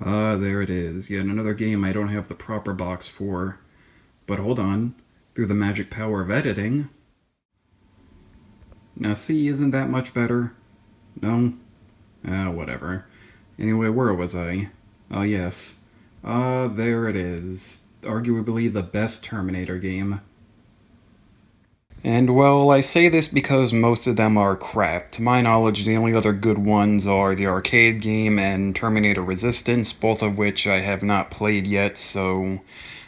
There it is. Yet another game I don't have the proper box for. But hold on. Through the magic power of editing. Now see, isn't that much better? No? Whatever. Anyway, where was I? Oh, yes. There it is. Arguably the best Terminator game. And well, I say this because most of them are crap. To my knowledge, the only other good ones are the arcade game and Terminator Resistance, both of which I have not played yet, so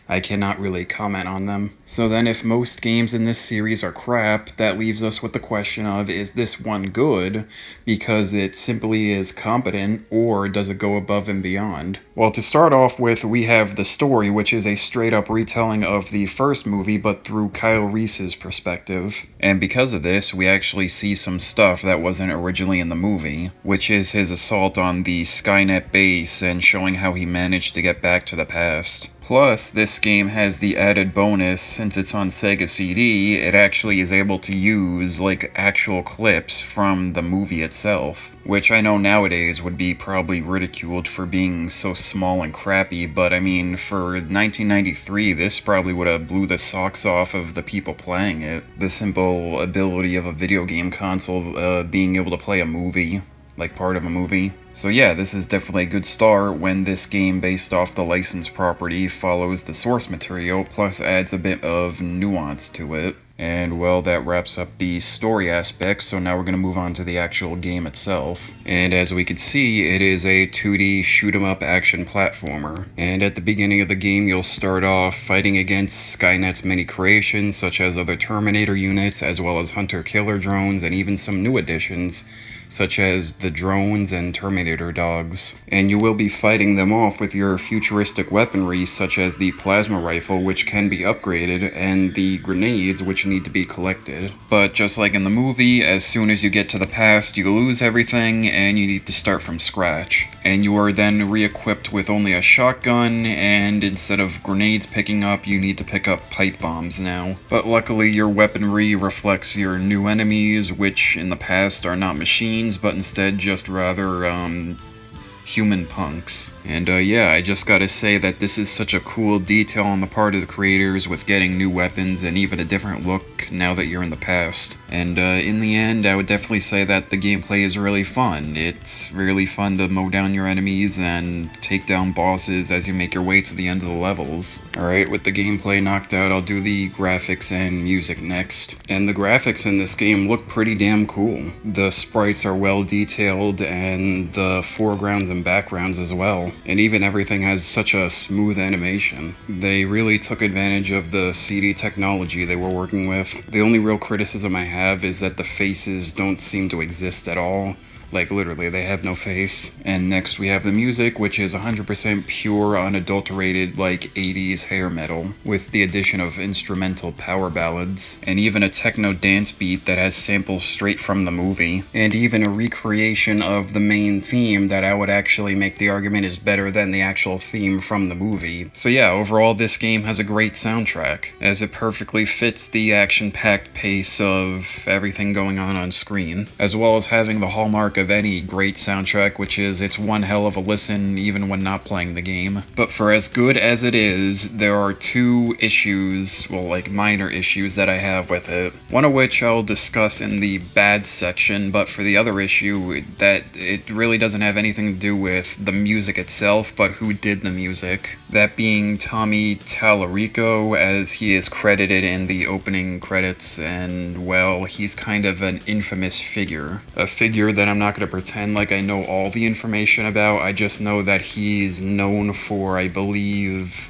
I cannot really comment on them. So then if most games in this series are crap, that leaves us with the question of, is this one good because it simply is competent, or does it go above and beyond? Well, to start off with, we have the story, which is a straight-up retelling of the first movie, but through Kyle Reese's perspective. And because of this, we actually see some stuff that wasn't originally in the movie, which is his assault on the Skynet base and showing how he managed to get back to the past. Plus, this game has the added bonus, since it's on Sega CD, it actually is able to use, actual clips from the movie itself. Which I know nowadays would be probably ridiculed for being so small and crappy, but I mean, for 1993, this probably would have blew the socks off of the people playing it. The simple ability of a video game console being able to play a movie, like part of a movie. So yeah, this is definitely a good start when this game based off the licensed property follows the source material, plus adds a bit of nuance to it. And well, that wraps up the story aspect, so now we're going to move on to the actual game itself. And as we can see, it is a 2D shoot-'em-up action platformer. And at the beginning of the game, you'll start off fighting against Skynet's many creations, such as other Terminator units, as well as hunter-killer drones, and even some new additions, such as the drones and Terminator dogs. And you will be fighting them off with your futuristic weaponry, such as the plasma rifle, which can be upgraded, and the grenades, which need to be collected. But just like in the movie, as soon as you get to the past, you lose everything, and you need to start from scratch. And you are then re-equipped with only a shotgun, and instead of grenades picking up, you need to pick up pipe bombs now. But luckily, your weaponry reflects your new enemies, which in the past are not machines, but instead just rather, human punks. And yeah, I just gotta say that this is such a cool detail on the part of the creators with getting new weapons and even a different look now that you're in the past. And in the end, I would definitely say that the gameplay is really fun. It's really fun to mow down your enemies and take down bosses as you make your way to the end of the levels. Alright, with the gameplay knocked out, I'll do the graphics and music next. And the graphics in this game look pretty damn cool. The sprites are well detailed, and the foregrounds and backgrounds as well. And even everything has such a smooth animation. They really took advantage of the CD technology they were working with. The only real criticism I have is that the faces don't seem to exist at all. Like, literally, they have no face. And next we have the music, which is 100% pure, unadulterated, 80s hair metal, with the addition of instrumental power ballads, and even a techno dance beat that has samples straight from the movie, and even a recreation of the main theme that I would actually make the argument is better than the actual theme from the movie. So yeah, overall this game has a great soundtrack, as it perfectly fits the action-packed pace of everything going on screen, as well as having the hallmark of any great soundtrack, which is it's one hell of a listen even when not playing the game. But for as good as it is, there are two issues, minor issues that I have with it. One of which I'll discuss in the bad section, but for the other issue, that it really doesn't have anything to do with the music itself, but who did the music. That being Tommy Tallarico, as he is credited in the opening credits, and well, he's kind of an infamous figure. A figure that I'm not going to pretend like I know all the information about. I just know that he's known for, I believe,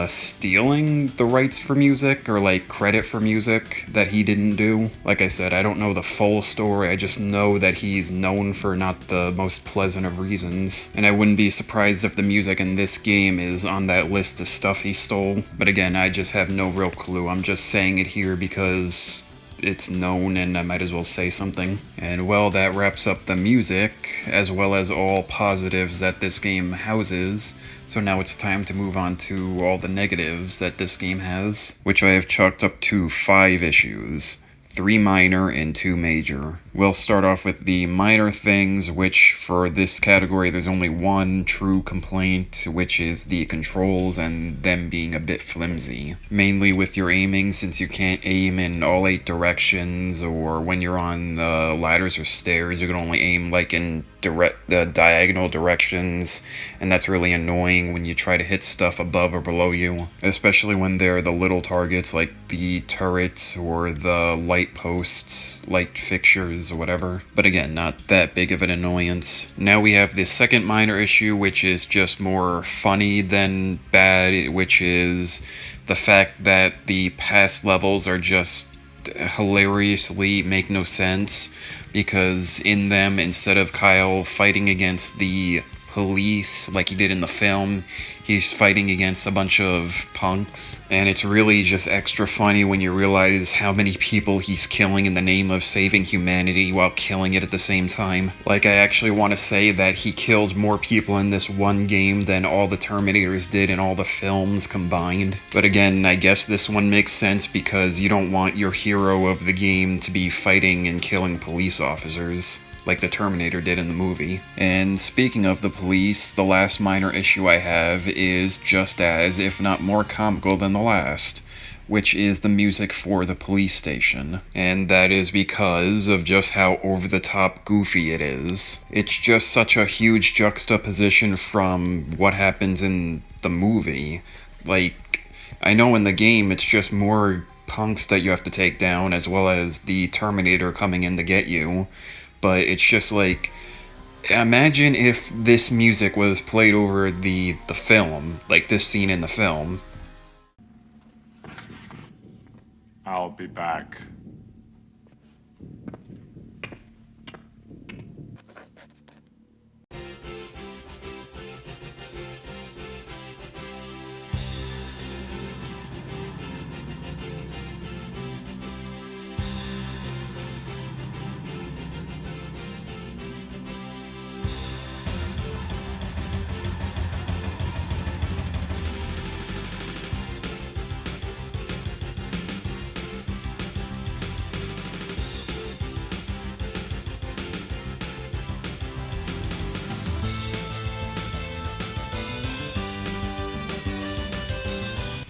stealing the rights for music, or credit for music that he didn't do. Like I said, I don't know the full story, I just know that he's known for not the most pleasant of reasons. And I wouldn't be surprised if the music in this game is on that list of stuff he stole. But again, I just have no real clue. I'm just saying it here because it's known and I might as well say something. And well, that wraps up the music, as well as all positives that this game houses. So now it's time to move on to all the negatives that this game has, which I have chalked up to 5 issues. 3 minor and 2 major. We'll start off with the minor things, which for this category there's only one true complaint, which is the controls and them being a bit flimsy. Mainly with your aiming, since you can't aim in all 8 directions, or when you're on ladders or stairs, you can only aim like in diagonal directions, and that's really annoying when you try to hit stuff above or below you, especially when they're the little targets like the turrets or the light posts, light fixtures or whatever. But again, not that big of an annoyance. Now we have the second minor issue, which is just more funny than bad, which is the fact that the past levels are just hilariously make no sense, because in them, instead of Kyle fighting against the police like he did in the film, he's fighting against a bunch of punks, and it's really just extra funny when you realize how many people he's killing in the name of saving humanity while killing it at the same time. Like, I actually want to say that he kills more people in this one game than all the Terminators did in all the films combined. But again, I guess this one makes sense because you don't want your hero of the game to be fighting and killing police officers like the Terminator did in the movie. And speaking of the police, the last minor issue I have is just as, if not more comical than the last, which is the music for the police station. And that is because of just how over-the-top goofy it is. It's just such a huge juxtaposition from what happens in the movie. Like, I know in the game it's just more punks that you have to take down, as well as the Terminator coming in to get you. But it's just like, imagine if this music was played over the film, like this scene in the film. I'll be back.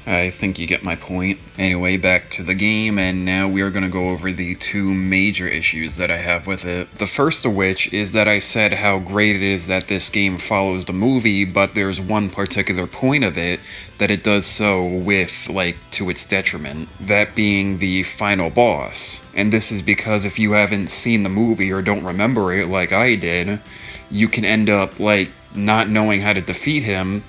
I think you get my point. Anyway, back to the game, and now we are going to go over the 2 major issues that I have with it. The first of which is that I said how great it is that this game follows the movie, but there's one particular point of it that it does so with, like, to its detriment. That being the final boss. And this is because if you haven't seen the movie or don't remember it like I did, you can end up, like, not knowing how to defeat him,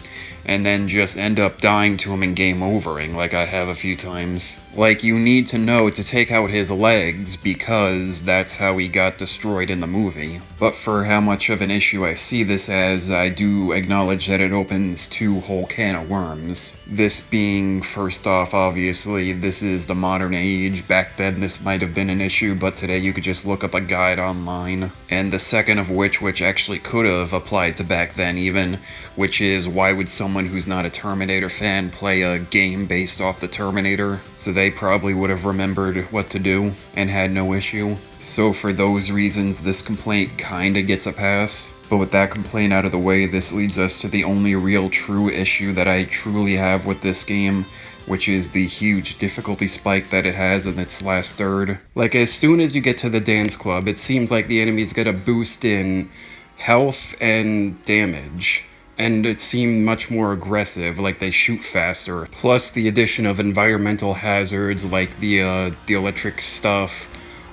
and then just end up dying to him and game overing, like I have a few times. Like, you need to know to take out his legs, because that's how he got destroyed in the movie. But for how much of an issue I see this as, I do acknowledge that it opens 2 whole can of worms. This being, first off, obviously, this is the modern age. Back then this might have been an issue, but today you could just look up a guide online. And the second of which actually could have applied to back then even, which is, why would someone who's not a Terminator fan play a game based off the Terminator? So they probably would have remembered what to do and had no issue. So for those reasons, this complaint kinda gets a pass. But with that complaint out of the way, this leads us to the only real true issue that I truly have with this game, which is the huge difficulty spike that it has in its last third. Like, as soon as you get to the dance club, it seems like the enemies get a boost in health and damage. And it seemed much more aggressive, like they shoot faster. Plus the addition of environmental hazards like the electric stuff,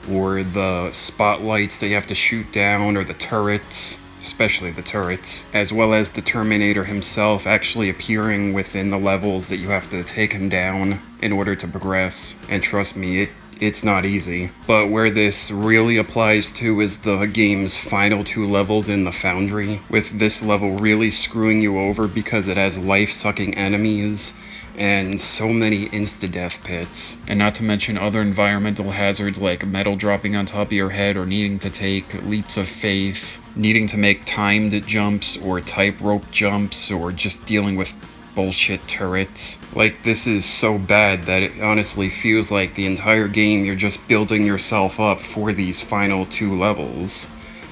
or the spotlights that you have to shoot down, or the turrets, especially the turrets, as well as the Terminator himself actually appearing within the levels that you have to take him down in order to progress. And trust me, it's not easy. But where this really applies to is the game's final 2 levels in the Foundry, with this level really screwing you over because it has life-sucking enemies and so many insta-death pits. And not to mention other environmental hazards like metal dropping on top of your head, or needing to take leaps of faith, needing to make timed jumps or tightrope jumps, or just dealing with bullshit turrets. Like, this is so bad that it honestly feels like the entire game you're just building yourself up for these final 2 levels.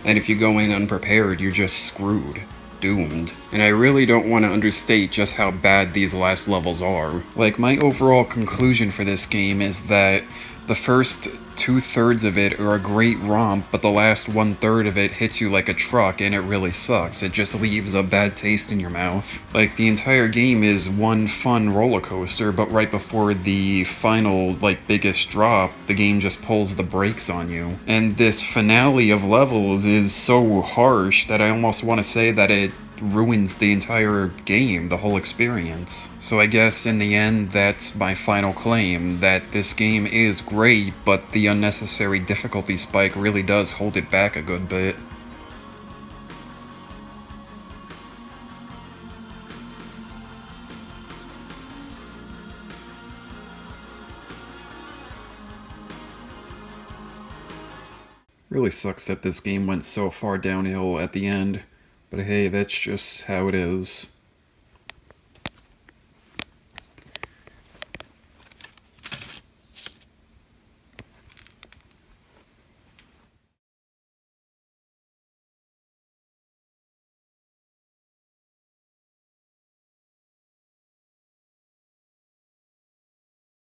And if you go in unprepared, you're just screwed. Doomed. And I really don't want to understate just how bad these last levels are. Like, my overall conclusion for this game is that the first 2/3 of it are a great romp, but the last 1/3 of it hits you like a truck and it really sucks. It just leaves a bad taste in your mouth. Like, the entire game is one fun roller coaster, but right before the final, biggest drop, the game just pulls the brakes on you. And this finale of levels is so harsh that I almost want to say that it ruins the entire game, the whole experience. So I guess in the end, that's my final claim, that this game is great, but the unnecessary difficulty spike really does hold it back a good bit. Really sucks that this game went so far downhill at the end, but hey, that's just how it is.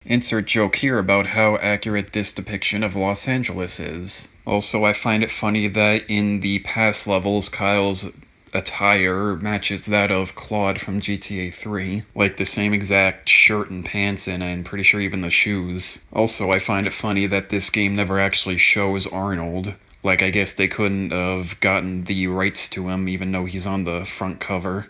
Insert joke here about how accurate this depiction of Los Angeles is. Also, I find it funny that in the past levels, Kyle's attire matches that of Claude from GTA 3. Like the same exact shirt and pants, and I'm pretty sure even the shoes. Also, I find it funny that this game never actually shows Arnold. Like, I guess they couldn't have gotten the rights to him even though he's on the front cover.